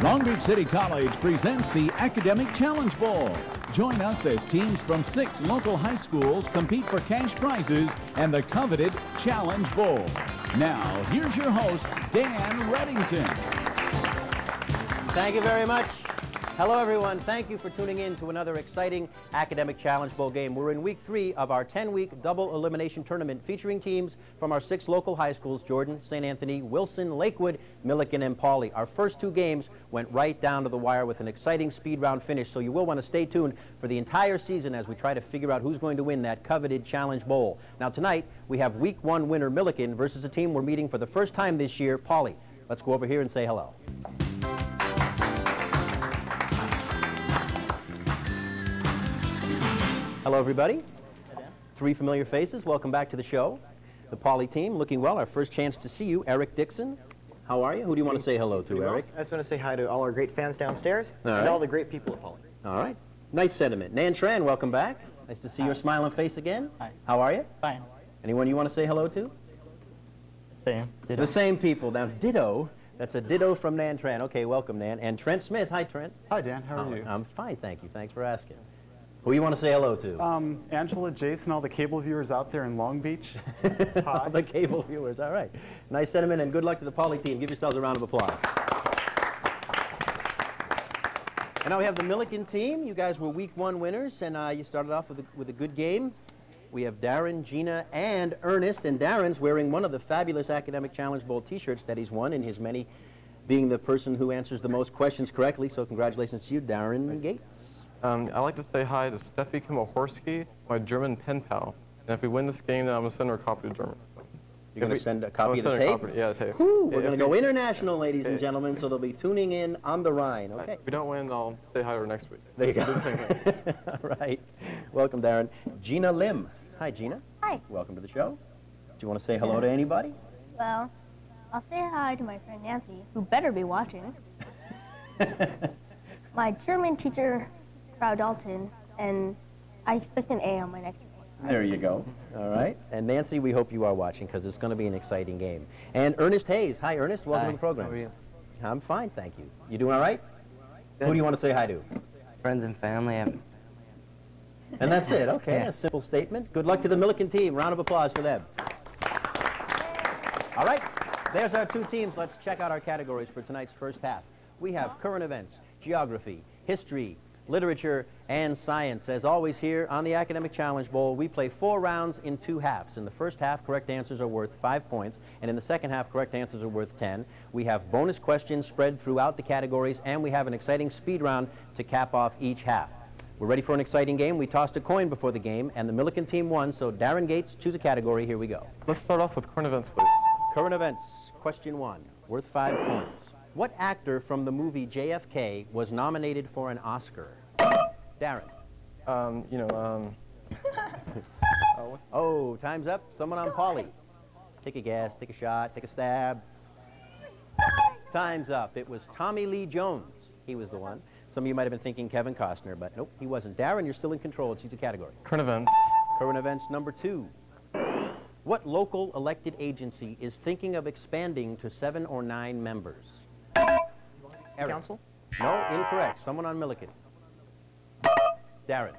Long Beach City College presents the Academic Challenge Bowl. Join us as teams from 6 local high schools compete for cash prizes and the coveted Challenge Bowl. Now, here's your host, Dan Reddington. Thank you very much. Hello, everyone. Thank you for tuning in to another exciting Academic Challenge Bowl game. We're in week 3 of our 10-week double elimination tournament featuring teams from our 6 local high schools, Jordan, St. Anthony, Wilson, Lakewood, Milliken, and Pauley. Our first 2 games went right down to the wire with an exciting speed round finish, so you will want to stay tuned for the entire season as we try to figure out who's going to win that coveted Challenge Bowl. Now, tonight, we have week 1 winner Milliken versus a team we're meeting for the first time this year, Pauley. Let's go over here and say hello. Hello, everybody. 3 familiar faces. Welcome back to the show. The Pauley team, looking well. Our first chance to see you, Eric Dixon. How are you? Who do you want to say hello to, Eric? I just want to say hi to all our great fans downstairs and all the great people at Pauley. All right. Nice sentiment. Nan Tran, welcome back. Nice to see your smiling face again. Hi. How are you? Fine. Anyone you want to say hello to? Same. Ditto. The same people. Now, ditto. That's a ditto from Nan Tran. Okay, welcome, Nan. And Trent Smith. Hi, Trent. Hi, Dan. How are you? I'm fine, thank you. Thanks for asking. Who you want to say hello to? Angela, Jason, all the cable viewers out there in Long Beach. All the cable viewers. All right. Nice sentiment, and good luck to the Pauley team. Give yourselves a round of applause. And now we have the Milliken team. You guys were week 1 winners, and you started off with a good game. We have Darren, Gina, and Ernest, and Darren's wearing one of the fabulous Academic Challenge Bowl t-shirts that he's won in his many, being the person who answers the most questions correctly. So congratulations to you, Darren Gates. I'd like to say hi to Steffi Kimmelhorski, my German pen pal. And if we win this game, then I'm going to send her a copy of German. You're going to send a copy of the tape? Yeah, the tape. Woo, we're going to go international, ladies and gentlemen, so they'll be tuning in on the Rhine. Okay. If we don't win, I'll say hi to her next week. There you go. Do the same thing. All right. Welcome, Darren. Gina Lim. Hi, Gina. Hi. Welcome to the show. Do you want to say hello to anybody? Well, I'll say hi to my friend Nancy, who better be watching. My German teacher, Frau Dalton, and I expect an A on my next report. There you go. All right. And Nancy, we hope you are watching because it's going to be an exciting game. And Ernest Hayes. Hi, Ernest. Welcome to the program. How are you? I'm fine, thank you. You doing all right? Good. Who do you want to say hi to? Friends and family. And that's it. Okay, Yeah. a simple statement. Good luck to the Milliken team. Round of applause for them. All right, there's our 2 teams. Let's check out our categories for tonight's first half. We have current events, geography, history, literature, and science. As always here on the Academic Challenge Bowl, we play 4 rounds in 2 halves. In the first half, correct answers are worth 5 points, and in the second half, correct answers are worth 10. We have bonus questions spread throughout the categories, and we have an exciting speed round to cap off each half. We're ready for an exciting game. We tossed a coin before the game, and the Milliken team won, so Darren Gates, choose a category. Here we go. Let's start off with current events, please. Current events, question 1, worth 5 points. What actor from the movie JFK was nominated for an Oscar? Darren. Oh, time's up. Someone on Pauley. Take a guess, take a shot, take a stab. Time's up. It was Tommy Lee Jones. He was the one. Some of you might have been thinking Kevin Costner, but nope, he wasn't. Darren, you're still in control. Choose a category. Current events. Current events number 2. What local elected agency is thinking of expanding to 7 or 9 members? Eric. Council? No, incorrect. Someone on Milliken. Darren.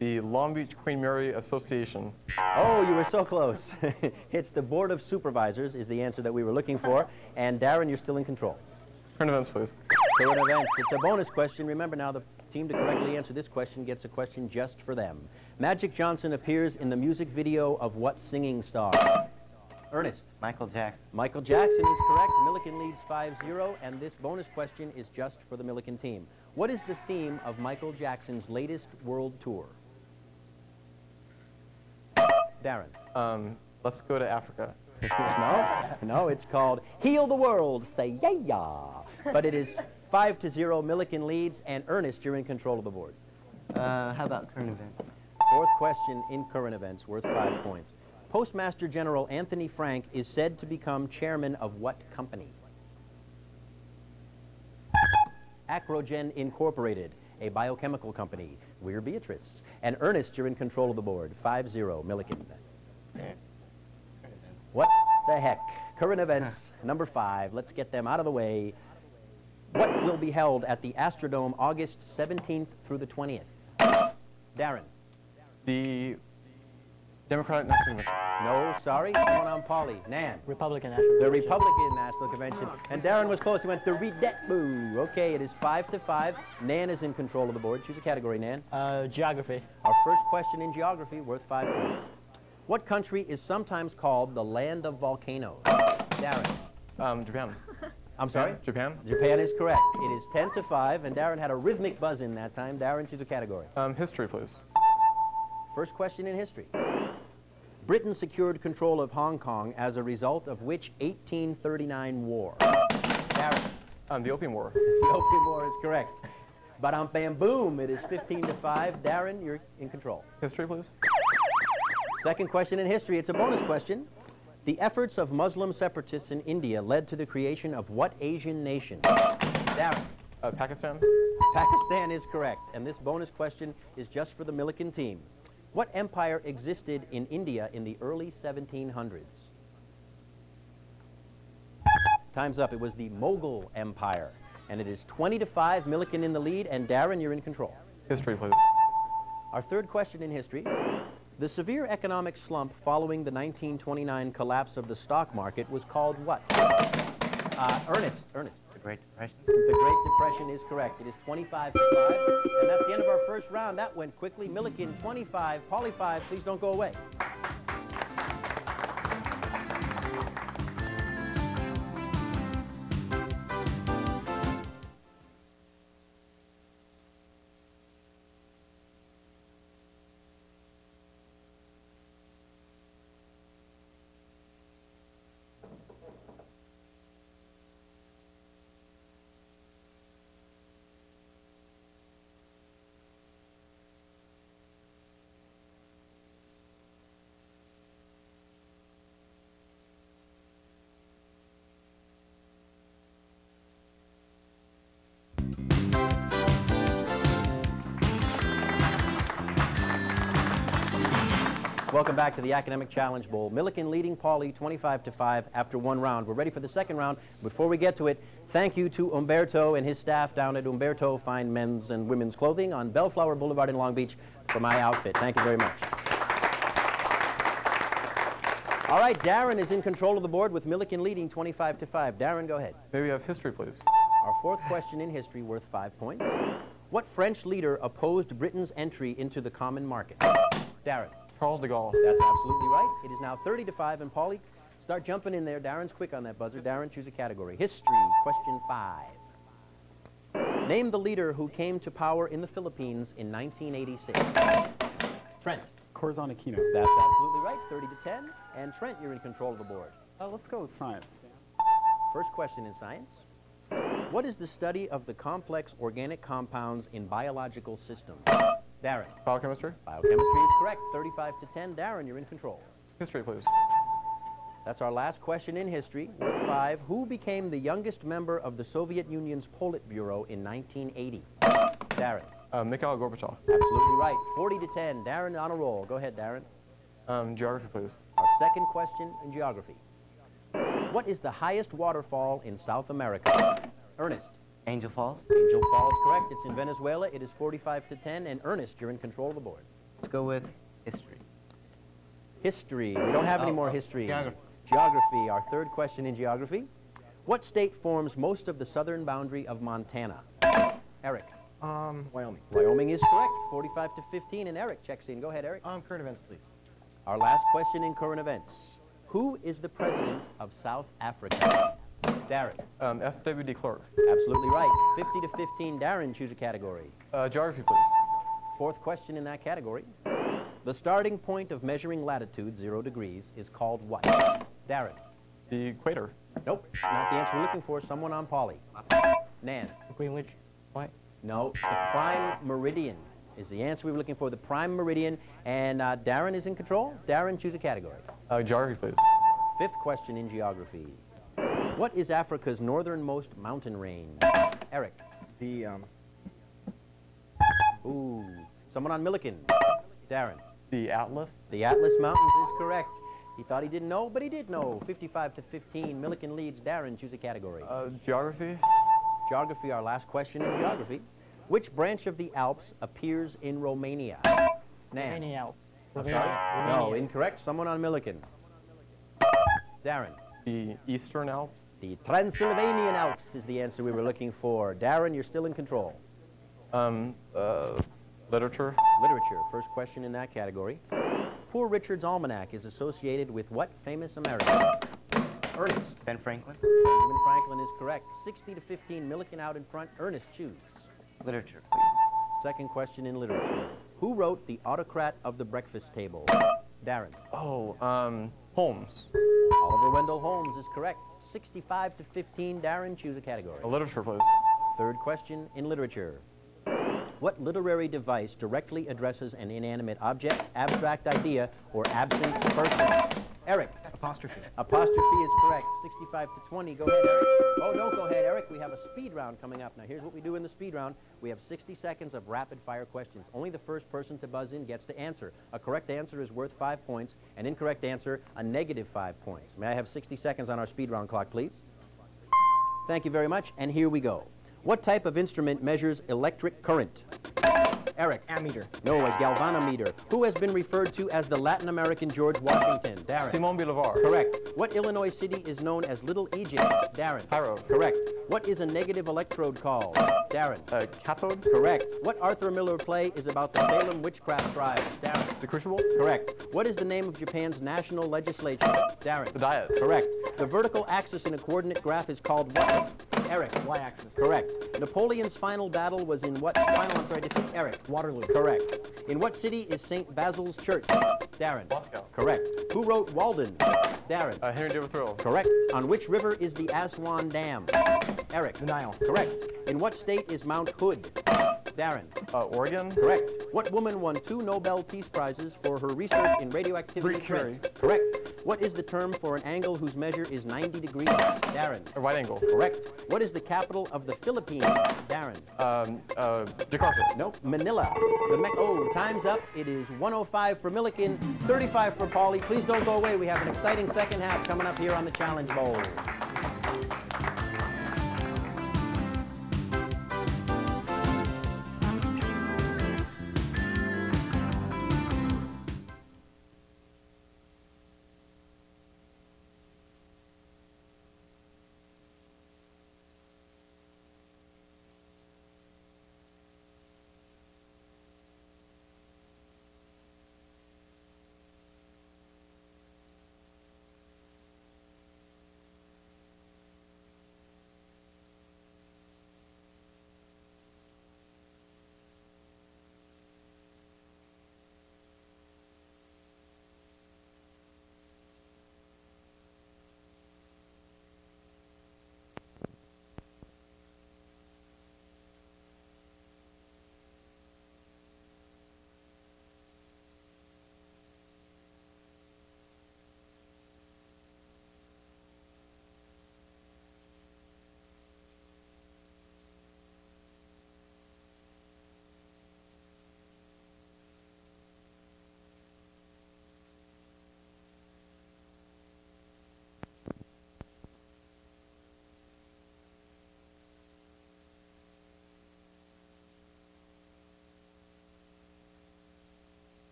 The Long Beach Queen Mary Association. Oh, you were so close. It's the Board of Supervisors is the answer that we were looking for. And Darren, you're still in control. Current events, please. Current events. It's a bonus question. Remember now, the team to correctly answer this question gets a question just for them. Magic Johnson appears in the music video of what singing star? Ernest. Michael Jackson. Michael Jackson is correct. Milliken leads 5-0, and this bonus question is just for the Milliken team. What is the theme of Michael Jackson's latest world tour? Darren. Let's go to Africa. No, it's called Heal the World, say yeah. But it is 5-0, Milliken leads, and Ernest, you're in control of the board. How about current events? 4th question in current events, worth 5 points. Postmaster General Anthony Frank is said to become chairman of what company? Acrogen Incorporated, a biochemical company. We're Beatrice. And Ernest, you're in control of the board. 5-0, Milliken. What the heck? Current events, number 5. Let's get them out of the way. What will be held at the Astrodome August 17th through the 20th? Darren. The Democratic National Convention. No, sorry. Someone on Polly. Nan. Republican National The Convention. Republican National Convention. And Darren was close. He went the Redetboo. Okay, it is 5-5. Nan is in control of the board. Choose a category, Nan. Geography. Our first question in geography, worth 5 points. What country is sometimes called the land of volcanoes? Darren. Japan. I'm sorry? Japan. Japan is correct. It is 10-5, and Darren had a rhythmic buzz in that time. Darren, choose a category. History, please. First question in history. Britain secured control of Hong Kong as a result of which 1839 war? Darren. The Opium War. The Opium War is correct. Ba-dum, bam, boom. It is 15-5. Darren, you're in control. History, please. Second question in history. It's a bonus question. The efforts of Muslim separatists in India led to the creation of what Asian nation? Darren. Pakistan. Pakistan is correct. And this bonus question is just for the Milliken team. What empire existed in India in the early 1700s? Time's up. It was the Mughal Empire. And it is 20-5. Milliken in the lead. And Darren, you're in control. History, please. Our third question in history. The severe economic slump following the 1929 collapse of the stock market was called what? Ernest. The Great Depression. The Great Depression is correct. It is 25-5, and that's the end of our first round. That went quickly. Milliken 25, Polly 5. Please don't go away. Welcome back to the Academic Challenge Bowl. Milliken leading Pauly 25-5 after one round. We're ready for the second round. Before we get to it, thank you to Umberto and his staff down at Umberto Fine Men's and Women's Clothing on Bellflower Boulevard in Long Beach for my outfit. Thank you very much. All right, Darren is in control of the board with Milliken leading 25-5. Darren, go ahead. May we have history, please? Our fourth question in history worth 5 points. What French leader opposed Britain's entry into the common market? Darren. Charles de Gaulle. That's absolutely right. It is now 30-5, and Pauly, start jumping in there. Darren's quick on that buzzer. Darren, choose a category. History, question 5. Name the leader who came to power in the Philippines in 1986. Trent. Corazon Aquino. That's absolutely right. 30-10. And Trent, you're in control of the board. Let's go with science. First question in science. What is the study of the complex organic compounds in biological systems? Darren. Biochemistry. Biochemistry is correct. 35-10. Darren, you're in control. History, please. That's our last question in history, worth 5. Who became the youngest member of the Soviet Union's Politburo in 1980? Darren. Mikhail Gorbachev. Absolutely right. 40-10. Darren on a roll. Go ahead, Darren. Geography, please. Our second question in geography. What is the highest waterfall in South America? Ernest. Angel Falls. Angel Falls, correct. It's in Venezuela. It is 45-10. And Ernest, you're in control of the board. Let's go with history. History. We don't have any more history. Geography. Geography. Our third question in geography. What state forms most of the southern boundary of Montana? Eric. Wyoming. Wyoming is correct. 45-15. And Eric checks in. Go ahead, Eric. Current events, please. Our last question in current events. Who is the president of South Africa? Darren. F.W. de Klerk. Absolutely right. 50-15. Darren, choose a category. Geography, please. Fourth question in that category. The starting point of measuring latitude, 0 degrees, is called what? Darren. The equator. Nope, not the answer we're looking for. Someone on Polly. Nan. Greenwich. What? No, the prime meridian is the answer we were looking for, the prime meridian. And Darren is in control. Darren, choose a category. Geography, please. Fifth question in geography. What is Africa's northernmost mountain range? Eric. The, Ooh, someone on Milliken. Darren. The Atlas. The Atlas Mountains is correct. He thought he didn't know, but he did know. 55-15. Milliken leads. Darren, choose a category. Geography. Geography, our last question in geography. Which branch of the Alps appears in Romania? Nan. I'm sorry? No, incorrect. Someone on Milliken. Darren. The Eastern Alps. The Transylvanian Alps is the answer we were looking for. Darren, you're still in control. Literature. Literature, first question in that category. Poor Richard's Almanac is associated with what famous American? Ernest. Ben Franklin. Benjamin Franklin is correct. 60 to 15, Milliken out in front. Ernest, choose. Literature, please. Second question in literature. Who wrote The Autocrat of the Breakfast Table? Darren. Oh, Holmes. Oliver Wendell Holmes is correct. 65 to 15, Darren, choose a category. Literature, please. Third question in literature. What literary device directly addresses an inanimate object, abstract idea, or absent person? Eric. Apostrophe. Apostrophe is correct. 65 to 20. Go ahead, Eric. Oh, don't go ahead, Eric. We have a speed round coming up. Now, here's what we do in the speed round. We have 60 seconds of rapid-fire questions. Only the first person to buzz in gets to answer. A correct answer is worth 5 points. An incorrect answer, a negative 5 points. May I have 60 seconds on our speed round clock, please? Thank you very much, and here we go. What type of instrument measures electric current? Eric. Ammeter. No, a galvanometer. Who has been referred to as the Latin American George Washington? Darren. Simon Bolivar. Correct. What Illinois city is known as Little Egypt? Darren. Cairo. Correct. What is a negative electrode called? Darren. Cathode. Correct. What Arthur Miller play is about the Salem witchcraft tribe? Darren. The Crucible. Correct. What is the name of Japan's national legislature? Darren. The Diet. Correct. The vertical axis in a coordinate graph is called what? Eric. Y-axis. Correct. Napoleon's final battle was in what defeat? Eric. Waterloo. Correct. In what city is St. Basil's Church? Darren. Moscow. Correct. Who wrote Walden? Darren. Henry David Thoreau. Correct. On which river is the Aswan Dam? Eric. The Nile. Correct. In what state is Mount Hood? Darren. Oregon. Correct. What woman won 2 Nobel Peace Prizes for her research in radioactivity? Marie Curie. Correct. What is the term for an angle whose measure is 90 degrees? Darren. A right angle. Correct. What is the capital of the Philippines? Darren. Jakarta. Nope. Manila. Time's up. It is 105 for Milliken, 35 for Pauly. Please don't go away. We have an exciting second half coming up here on the Challenge Bowl.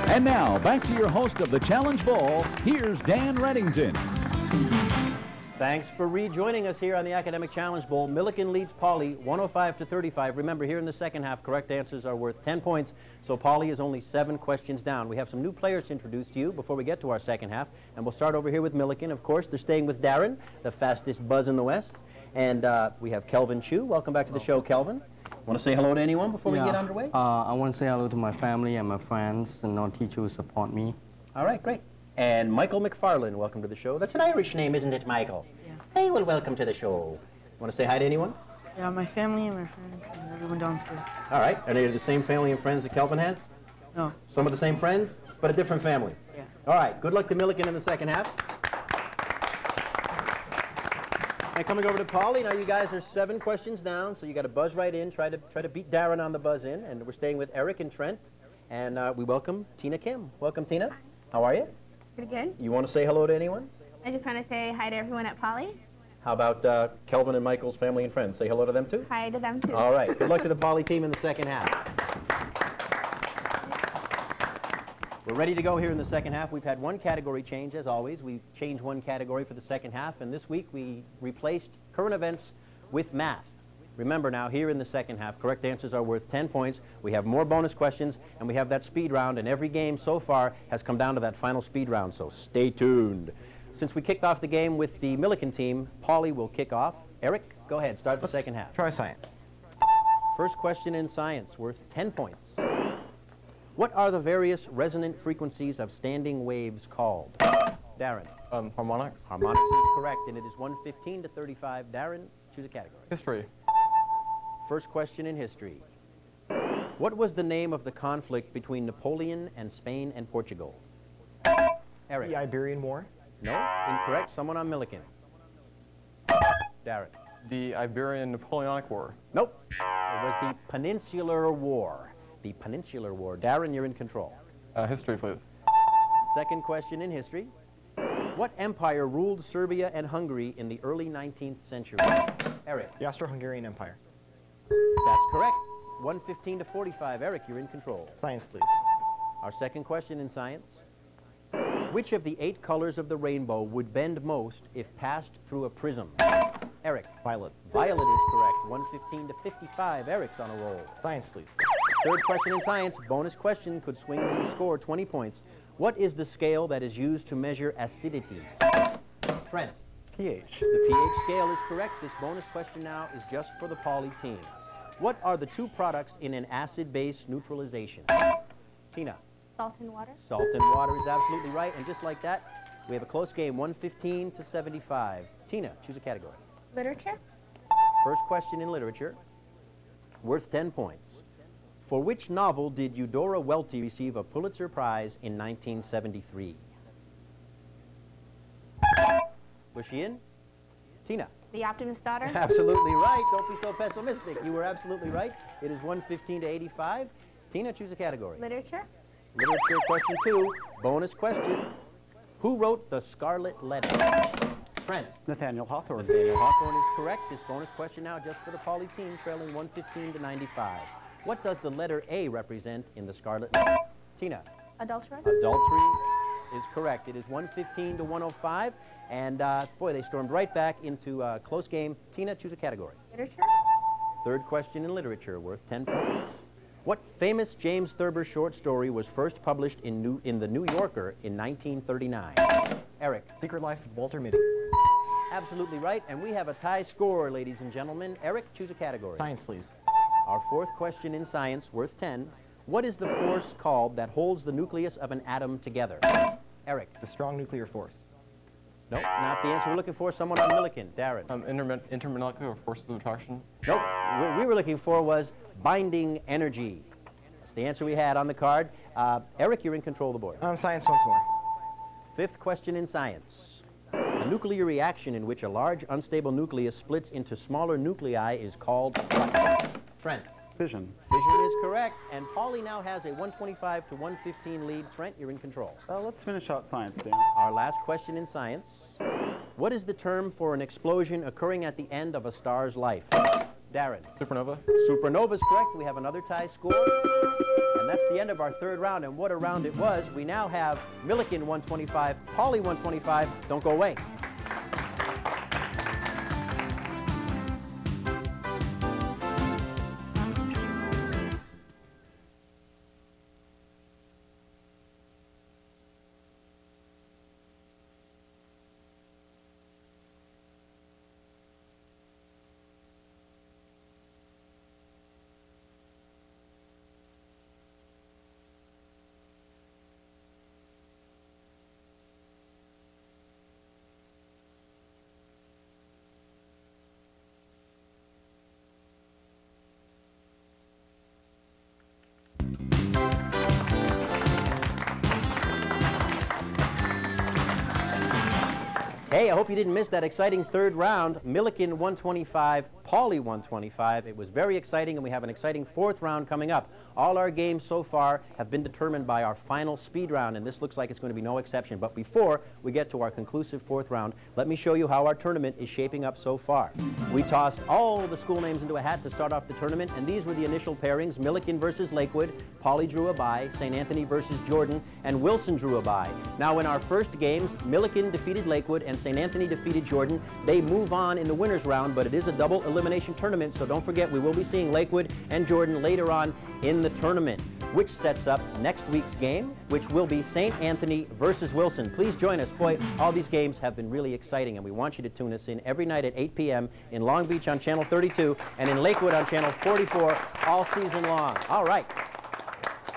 And now, back to your host of the Challenge Bowl, here's Dan Reddington. Thanks for rejoining us here on the Academic Challenge Bowl. Milliken leads Pauly 105 to 35. Remember, here in the second half, correct answers are worth 10 points, so Pauly is only 7 questions down. We have some new players to introduce to you before we get to our second half, and we'll start over here with Milliken. Of course, they're staying with Darren, the fastest buzz in the West, and we have Kelvin Chu. Welcome back to the show, Kelvin. Want to say hello to anyone before we get underway? I want to say hello to my family and my friends and our teacher who support me. All right, great. And Michael McFarlane, welcome to the show. That's an Irish name, isn't it, Michael? Hey, well, welcome to the show. Want to say hi to anyone? Yeah, my family and my friends and everyone downstairs. All right. Are they the same family and friends that Kelvin has? No. Some of the same friends, but a different family? Yeah. All right. Good luck to Milliken in the second half. And coming over to Polly, now you guys are 7 questions down, so you got to buzz right in. Try to beat Darren on the buzz in, and we're staying with Eric and Trent, and we welcome Tina Kim. Welcome, Tina. How are you? Pretty good. You want to say hello to anyone? I just want to say hi to everyone at Poly. How about Kelvin and Michael's family and friends? Say hello to them too. Hi to them too. All right. Good luck to the Poly team in the second half. We're ready to go here in the second half. We've had one category change, as always. We've changed one category for the second half, and this week we replaced current events with math. Remember now, here in the second half, correct answers are worth 10 points. We have more bonus questions, and we have that speed round, and every game so far has come down to that final speed round, so stay tuned. Since we kicked off the game with the Milliken team, Polly will kick off. Eric, go ahead, start the second half. Try science. First question in science, worth 10 points. What are the various resonant frequencies of standing waves called? Darren. Harmonics. Harmonics is correct, and it is 115 to 35. Darren, choose a category. History. First question in history. What was the name of the conflict between Napoleon and Spain and Portugal? Eric. The Iberian War. No, incorrect. Someone on Milliken. Darren. The Iberian Napoleonic War. Nope. It was the Peninsular War. The Peninsular War. Darren, you're in control. History, please. Second question in history. What empire ruled Serbia and Hungary in the early 19th century? Eric. The Austro-Hungarian Empire. That's correct. 115 to 45. Eric, you're in control. Science, please. Our second question in science. Which of the 8 colors of the rainbow would bend most if passed through a prism? Eric. Violet. Violet is correct. 115 to 55. Eric's on a roll. Science, please. Third question in science. Bonus question could swing the score 20 points. What is the scale that is used to measure acidity? Trent. pH. The pH scale is correct. This bonus question now is just for the Poly team. What are the 2 products in an acid-base neutralization? Tina. Salt and water. Salt and water is absolutely right. And just like that, we have a close game, 115 to 75. Tina, choose a category. Literature. First question in literature, worth 10 points. For which novel did Eudora Welty receive a Pulitzer Prize in 1973? Was she in? Tina. The Optimist's Daughter. Absolutely right. Don't be so pessimistic. You were absolutely right. It is 115 to 85. Tina, choose a category. Literature. Literature question 2. Bonus question. Who wrote The Scarlet Letter? Trent. Nathaniel Hawthorne. Nathaniel Hawthorne is correct. This bonus question now just for the Poly team, trailing 115 to 95. What does the letter A represent in The Scarlet Letter? Tina. Adultery. Adultery is correct. It is 115 to 105. And boy, they stormed right back into a close game. Tina, choose a category. Literature. Third question in literature, worth 10 points. What famous James Thurber short story was first published in the New Yorker in 1939? Eric. Secret Life of Walter Mitty. Absolutely right. And we have a tie score, ladies and gentlemen. Eric, choose a category. Science, please. Our fourth question in science, worth 10. What is the force called that holds the nucleus of an atom together? Eric. The strong nuclear force. Nope, not the answer we're looking for. Someone on Milliken. Darren. Intermolecular forces of attraction. Nope. What we were looking for was binding energy. That's the answer we had on the card. Eric, you're in control of the board. Science once more. Fifth question in science. A nuclear reaction in which a large unstable nucleus splits into smaller nuclei is called what? Trent. Fission. Fission is correct, and Paulie now has a 125 to 115 lead. Trent, you're in control. Let's finish out science, Dan. Our last question in science. What is the term for an explosion occurring at the end of a star's life? Darren. Supernova. Supernova is correct. We have another tie score. And that's the end of our third round, and what a round it was. We now have Milliken 125, Paulie 125. Don't go away. Hey, I hope you didn't miss that exciting third round. Milliken 125, Pauley 125. It was very exciting, and we have an exciting fourth round coming up. All our games so far have been determined by our final speed round, and this looks like it's going to be no exception. But before we get to our conclusive fourth round, let me show you how our tournament is shaping up so far. We tossed all the school names into a hat to start off the tournament, and these were the initial pairings: Milliken versus Lakewood, Pauley drew a bye, St. Anthony versus Jordan, and Wilson drew a bye. Now in our first games, Milliken defeated Lakewood and St. Anthony defeated Jordan. They move on in the winners round, but it is a double elimination tournament, so don't forget we will be seeing Lakewood and Jordan later on in the tournament, which sets up next week's game, which will be St. Anthony versus Wilson. Please join us. Boy, all these games have been really exciting, and we want you to tune us in every night at 8 p.m. in Long Beach on Channel 32 and in Lakewood on Channel 44 all season long. All right.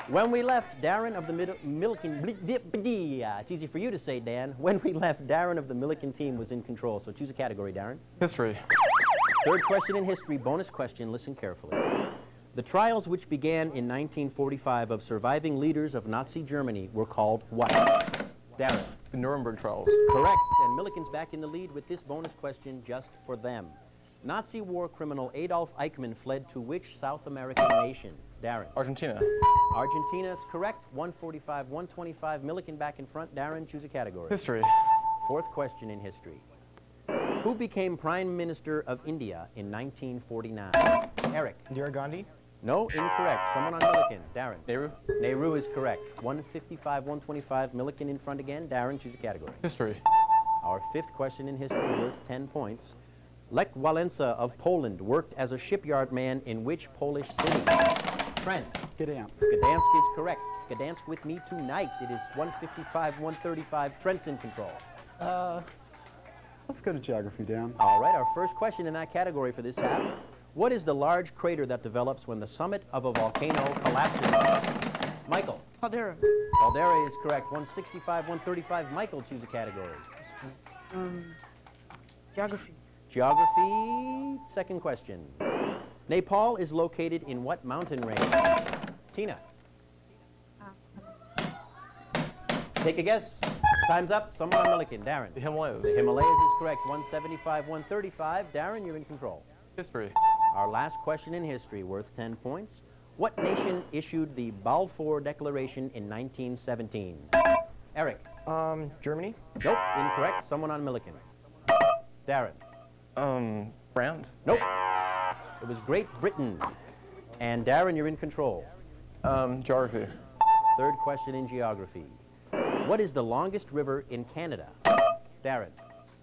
When we left Darren of the Milliken, it's easy for you to say, Dan. When we left, Darren of the Milliken team was in control. So choose a category, Darren. History. Third question in history, bonus question, listen carefully. The trials which began in 1945 of surviving leaders of Nazi Germany were called what? Darren. The Nuremberg trials. Correct. And Milliken's back in the lead with this bonus question just for them. Nazi war criminal Adolf Eichmann fled to which South American nation? Darren. Argentina. Argentina is correct. 145, 125. Milliken back in front. Darren, choose a category. History. Fourth question in history. Who became Prime Minister of India in 1949? Eric. Indira Gandhi. No, incorrect. Someone on Milliken. Darren. Nehru. Nehru is correct. 155, 125. Milliken in front again. Darren, choose a category. History. Our fifth question in history worth 10 points. Lech Walesa of Poland worked as a shipyard man in which Polish city? Trent. Gdansk. Gdansk is correct. Gdansk with me tonight. It is 155, 135. Trent's in control. Let's go to geography, Dan. All right, our first question in that category for this half. What is the large crater that develops when the summit of a volcano collapses? Michael. Caldera. Caldera is correct. 165, 135. Michael, choose a category. Geography. Geography, second question. Nepal is located in what mountain range? Tina. Take a guess. Time's up. Someone on Milliken. Darren. The Himalayas. The Himalayas is correct. 175, 135. Darren, you're in control. History. Our last question in history, worth 10 points. What nation issued the Balfour Declaration in 1917? Eric. Germany. Nope, incorrect. Someone on Milliken. Darren. France. Nope. It was Great Britain. And Darren, you're in control. Geography. Third question in geography. What is the longest river in Canada? Darren.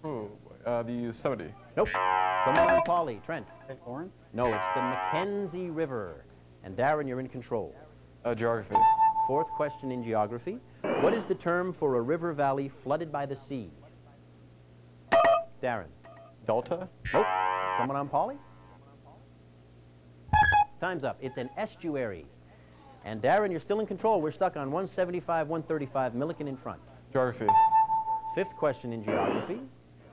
Ooh, the Yosemite. Nope. Someone on Pauley. Trent. St. Lawrence. No, it's the Mackenzie River. And Darren, you're in control. Geography. Fourth question in geography. What is the term for a river valley flooded by the sea? Darren. Delta. Nope. Someone on Pauley? Time's up. It's an estuary. And Darren, you're still in control. We're stuck on 175, 135. Milliken in front. Geography. Fifth question in geography.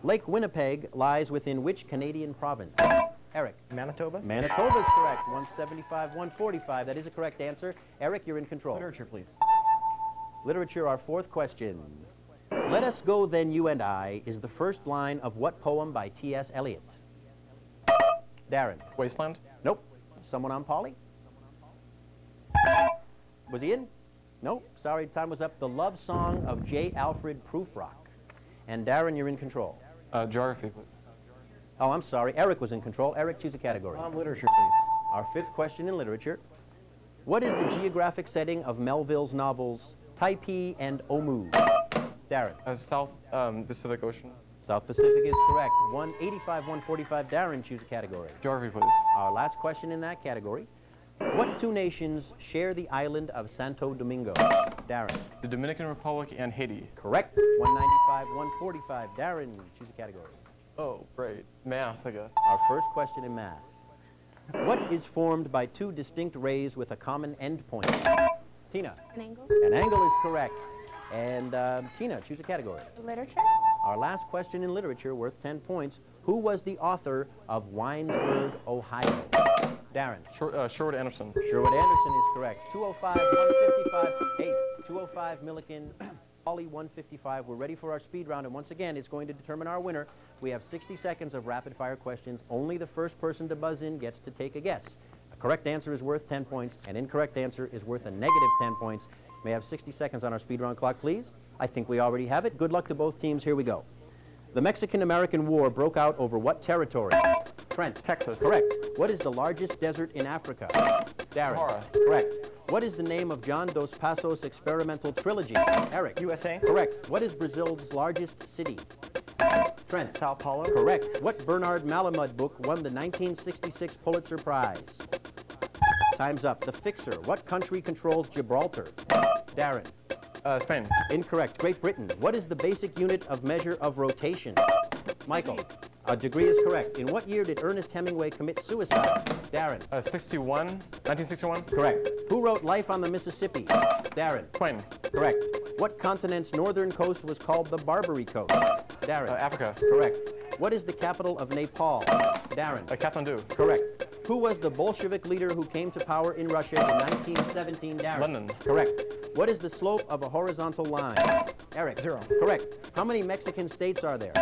Lake Winnipeg lies within which Canadian province? Eric. Manitoba. Manitoba is correct. 175, 145. That is a correct answer. Eric, you're in control. Literature, please. Literature, our fourth question. Let Us Go Then You and I is the first line of what poem by T.S. Eliot? Darren. Wasteland. Nope. Someone on Pauley? Was he in? Nope. Sorry, time was up. The Love Song of J. Alfred Prufrock. And Darren, you're in control. Geography, please. Oh, I'm sorry. Eric was in control. Eric, choose a category. Literature, please. Our fifth question in literature. What is the geographic setting of Melville's novels Taipei and Omu? Darren. South Pacific Ocean. South Pacific is correct. 185, 145. Darren, choose a category. Geography, please. Our last question in that category. What two nations share the island of Santo Domingo? Darren. The Dominican Republic and Haiti. Correct. 195, 145. Darren, choose a category. Oh, great. Math, I guess. Our first question in math. What is formed by two distinct rays with a common endpoint? Tina. An angle. An angle is correct. And Tina, choose a category. Literature. Our last question in literature, worth 10 points. Who was the author of Winesburg, Ohio? Darren. Sherwood Anderson. Sherwood Anderson is correct. 205, 155. Hey, 205, Milliken. Polly 155. We're ready for our speed round, and once again, it's going to determine our winner. We have 60 seconds of rapid-fire questions. Only the first person to buzz in gets to take a guess. A correct answer is worth 10 points. An incorrect answer is worth a negative 10 points. May I have 60 seconds on our speed round clock, please? I think we already have it. Good luck to both teams. Here we go. The Mexican-American War broke out over what territory? Trent. Texas. Correct. What is the largest desert in Africa? Darren. Sahara. Correct. What is the name of John Dos Passos' experimental trilogy? Eric. USA. Correct. What is Brazil's largest city? Trent. Sao Paulo. Correct. What Bernard Malamud book won the 1966 Pulitzer Prize? Time's up. The Fixer. What country controls Gibraltar? Darren. Spain. Incorrect. Great Britain. What is the basic unit of measure of rotation? Michael. A degree is correct. In what year did Ernest Hemingway commit suicide? Darren. 1961. Correct. Who wrote Life on the Mississippi? Darren. Twain. Correct. What continent's northern coast was called the Barbary Coast? Darren. Africa. Correct. What is the capital of Nepal? Darren. Kathmandu. Correct. Who was the Bolshevik leader who came to power in Russia in 1917? Darren. London. Correct. What is the slope of a horizontal line? Eric. 0. Correct. How many Mexican states are there?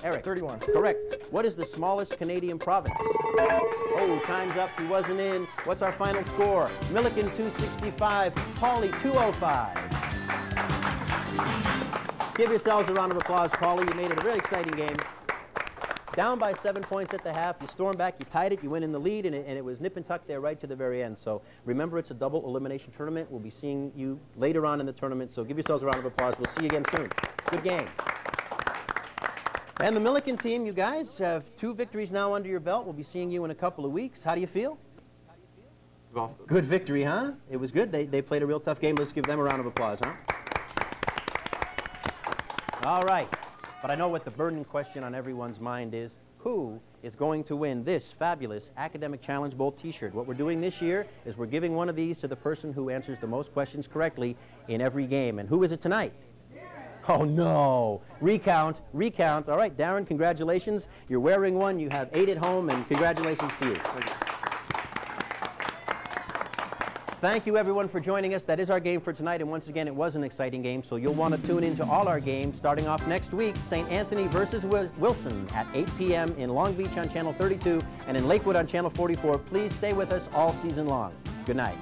Eric. 31. Correct. What is the smallest Canadian province? Oh, time's up. He wasn't in. What's our final score? Milliken 265, Pauly 205. Give yourselves a round of applause, Pauly. You made it a really exciting game. Down by 7 points at the half. You stormed back, you tied it, you went in the lead, and it was nip and tuck there right to the very end. So remember, it's a double elimination tournament. We'll be seeing you later on in the tournament, so give yourselves a round of applause. We'll see you again soon. Good game. And the Milliken team, you guys have 2 victories now under your belt. We'll be seeing you in a couple of weeks. How do you feel? Exhausted. Good victory, huh? It was good. They played a real tough game. Let's give them a round of applause, huh? All right. But I know what the burning question on everyone's mind is. Who is going to win this fabulous Academic Challenge Bowl t-shirt? What we're doing this year is we're giving one of these to the person who answers the most questions correctly in every game. And who is it tonight? Oh, no. Recount, recount. All right, Darren, congratulations. You're wearing one. You have 8 at home, and congratulations to you. Thank you, everyone, for joining us. That is our game for tonight, and once again, it was an exciting game, so you'll want to tune into all our games starting off next week. St. Anthony versus Wilson at 8 p.m. in Long Beach on Channel 32 and in Lakewood on Channel 44. Please stay with us all season long. Good night.